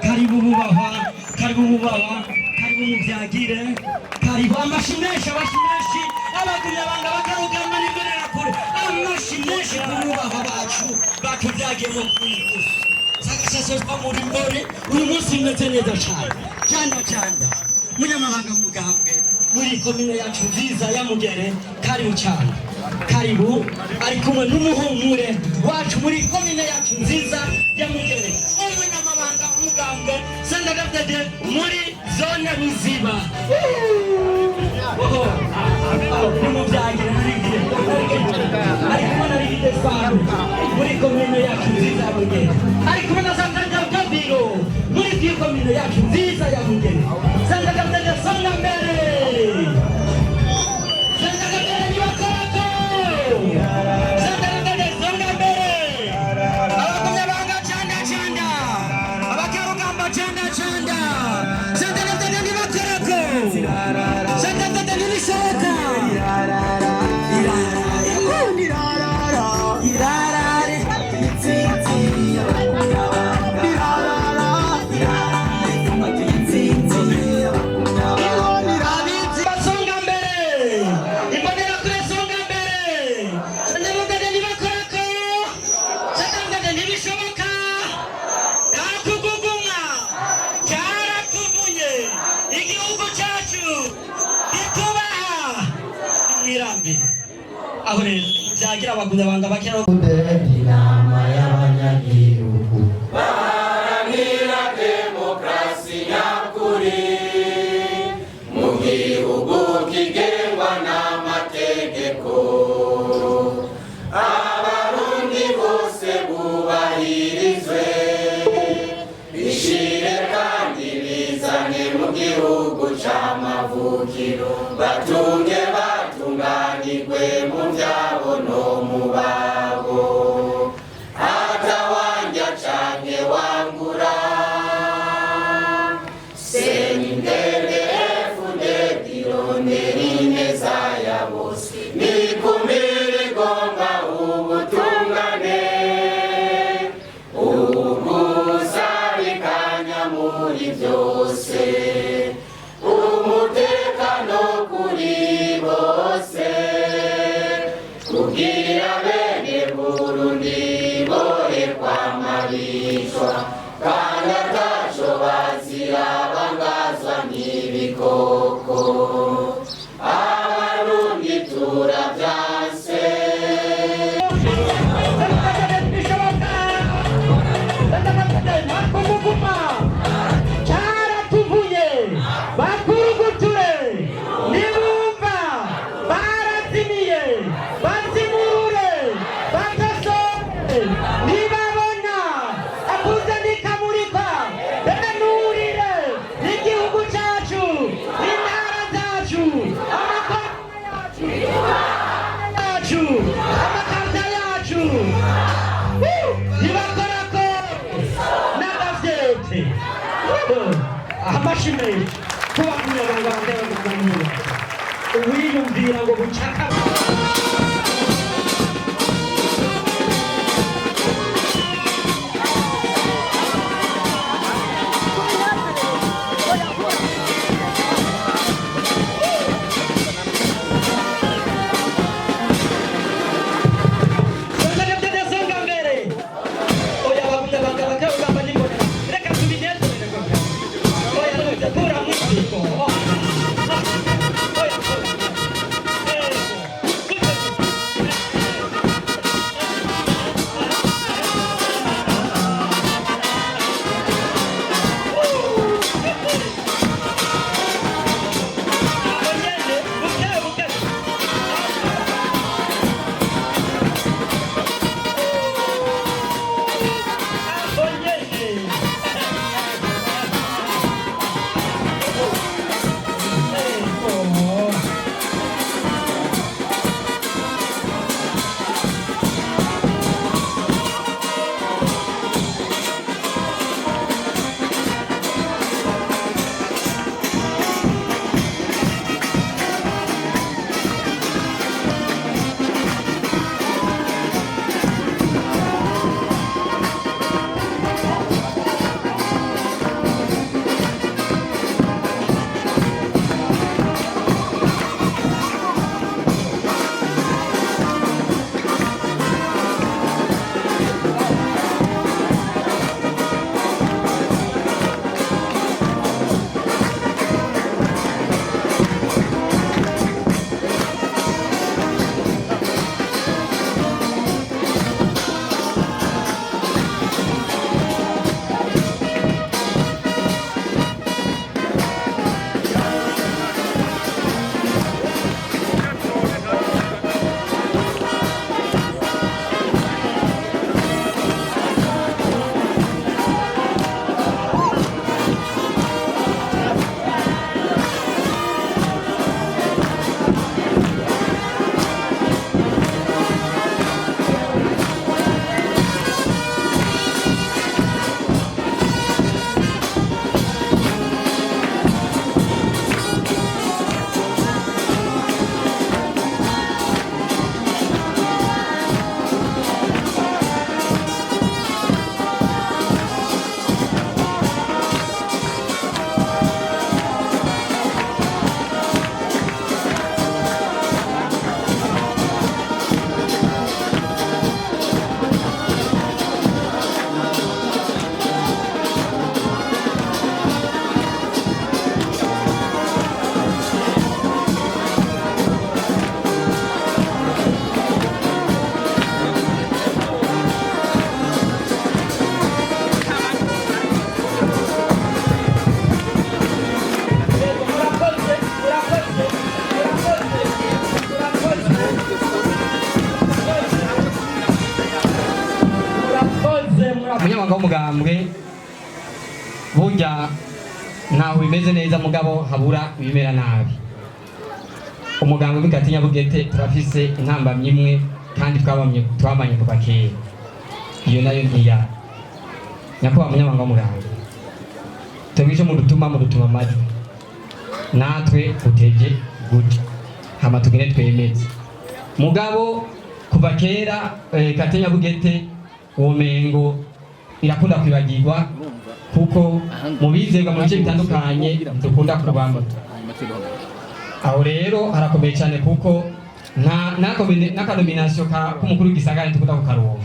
karibu mubahwa, karibu mubahwa, karibu mubyagire, karibu amashimeshi abashimeshi abagunyabanga bakarugamba n'imbere na kure amashimeshi kumubahwa bacu batubyagiye mu kwiga sakashashwa muri mbore uyu munsi meze neza cyane cyanda munyamabanga mugambwe muri komine yacu nziza ya Mugere karibu cyane karibu ari kumwe n'umuhumure wacu muri komine yacu nziza ya Mugere umunyamabanga mugambwe Sendagabdede muri zone Ruziba nimubyagira narigiye ari kumwe na Rigide Faru muri komine yacu nziza ya Mugere ari kumwe na Sendagabdede muri komine yacu nziza ya Mugere Sendagabdede songa mbere aho rero byagira abagunyabanga bakera inama y'abanyagihugu baharanira demokarasi nyakuri mu gihugu kigengwa n'amategeko abarundi bose bubahirizwe bishire kandi bizane mu gihugu c'amavukiro batunge batunganirwe mu byabo no mu babo atawanja canke wangura senindende efunde dirondera ineza ya bose nikumire gomba ubutungane ubusarikanya muri byose umutekano kuri bose kugira bene Burundi bohe kwamabishwa kandi ataco bazira bangazwa n'ibikoko abarundi turavyanse amashimwe kubakunya abangaba ndabagumira uwiyumvira ngo bucaka mugambwe burya ntaho bimeze neza mugabo habura ibimera nabi. Umugambwe w'Ikati Nyabugete turafise intambamyi imwe kandi twamanye kuva kera, iyo nayo ntiya nyakubahwa munyamabanga w'umugambwe, twebwe ico mudutuma amajwi natwe utege gutya hama tugende twemeze. Mugabo kuva kera Ikati Nyabugete uwomengo irakunda kwibagirwa kuko mubizerwa mu bice bitandukanye dukunda kurwamba. Aho rero harakomeye cyane kuko n'akanominasiyo k'umukuru w'igisagara dukunda kukaronka.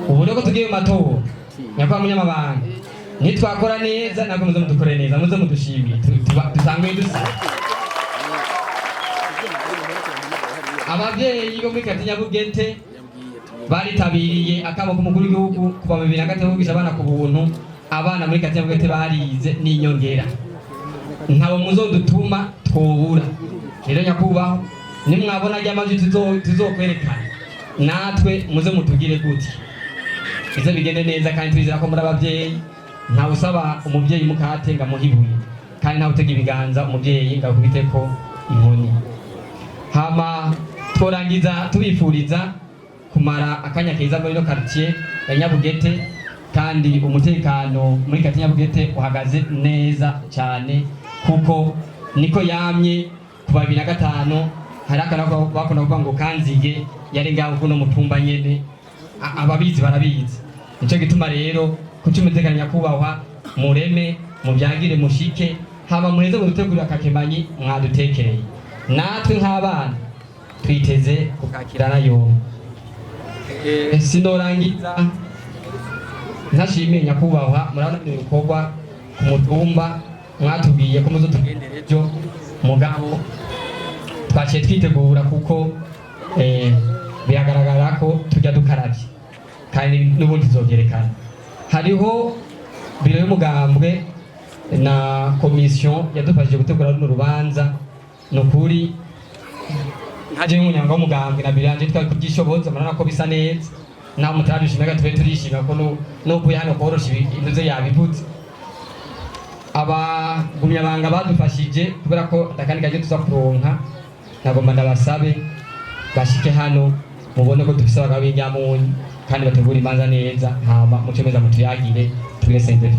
Ubu rero ko tugiye mu matora nyakubahwa munyamabanga nitwakora neza ntabwo muze mudukore neza, muze mudushimire dusangwe dusa. Abavyeyi bo muri Ikati Nyabugete baritabiriye akamo k'umukuru w'igihugu kuva mu 2003 kugisha abana ku buntu. Abana muri Ikati Nyabugete barize n'inyongera, ntabo muzodutuma twobura. Rero nyakubahwa nimwabona ry'amajwi tuzokwerekana natwe muze mutugire gutya ize bigende neza, kandi twizera ko muri abavyeyi ntawe usaba umuvyeyi mukate ngamuhibuye, kandi ntawe utega ibiganza umuvyeyi ngakubiteko inkoni. Hama tworangiza tubifuriza kumara akanya keza muri no quartier ya Nyabugete, kandi umutekano muri Ikati Nyabugete uhagaze neza cyane kuko niko yamye kuva 2005. Hari akana bakona kuvuga ngo Kanzige yari ngaho kuno mutumba nyene, ababizi barabizi. Nico gituma rero kuki umutekano nyakubahwa mureme mubyagire mushike, hama muheze gutegura akakemanyi mwadutekereye. Natwe nk'abana twiteze kukakirana yo. Sinorangiza ntashimiye nyakubahwa murabona ibikorwa ku mutumba mwatubwiye ko muzotugendera ejo, mugabo twaciye twitegura kuko biragaragara ko tujya dukarabye kandi n'ubundi tuzovyerekana. Hariho biro y'umugambwe na komisiyo yadufashije gutegura runo rubanza. Nukuri nkaje nk'umunyamabanga w'umugambwe na biranje twari kubyishoboza, murabona ko bisa neza, naho mutarabishimira tube turishimira ko n'uvuye hano korosha ibintu ze yabivutse. Abagumyabanga badufashije kubera ko ndakandi gaje tuza kuronka, nagomba ndabasabe bashike hano mubone ko dufise abagabo b'inyamunyu kandi bategura imanza neza, hama mucemeza mutuyagire tugire sente.